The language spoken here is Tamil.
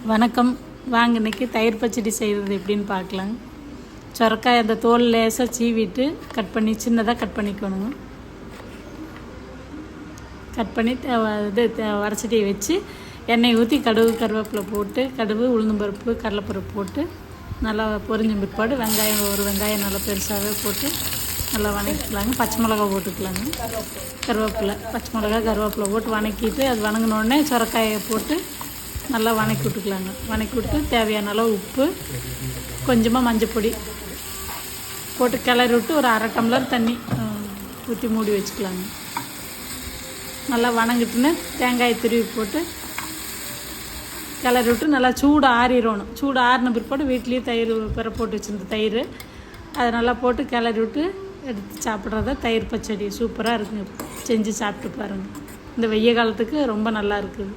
வணக்கம். வாங்க இன்றைக்கி தயிர் பச்சடி செய்கிறது எப்படின்னு பார்க்கலாம். சொரக்காய் அந்த தோல் லேசாக சீவிட்டு கட் பண்ணி சின்னதாக கட் பண்ணிக்கணுங்க. கட் பண்ணி வடச்சட்டியை வச்சு எண்ணெய் ஊற்றி கடுகு கருவேப்பிலை போட்டு கடுகு உளுந்தம்பருப்பு கடலைப்பருப்பு போட்டு நல்லா பொரிஞ்ச பிற்பாடு ஒரு வெங்காயம் நல்லா பெருசாகவே போட்டு நல்லா வணக்கிக்கலாங்க. பச்சை மிளகா போட்டுக்கலாங்க. கருவேப்பிலை பச்சை மிளகா கருவேப்பிலை போட்டு வணக்கிட்டு அது வணங்கினோடனே சொரக்காயை போட்டு நல்லா வணக்கி விட்டுக்கலாங்க. வணக்கி விட்டு தேவையான அளவு உப்பு, கொஞ்சமாக மஞ்சப்பொடி போட்டு கிளறி விட்டு ஒரு அரை டம்ளர் தண்ணி ஊற்றி மூடி வச்சுக்கலாங்க. நல்லா வணங்கிட்டுன்னு தேங்காய் துருவி போட்டு கிளறி விட்டு நல்லா சூடு ஆறிடணும். சூடு ஆறின பிற்பாடு வீட்லேயே தயிர் போட்டு வச்சுருந்த தயிர் அதை நல்லா போட்டு கிளறி விட்டு எடுத்து சாப்பிட்றத தயிர் பச்சடி சூப்பராக இருக்குங்க. செஞ்சு சாப்பிட்டு பாருங்கள். இந்த வெய்ய காலத்துக்கு ரொம்ப நல்லா இருக்குது.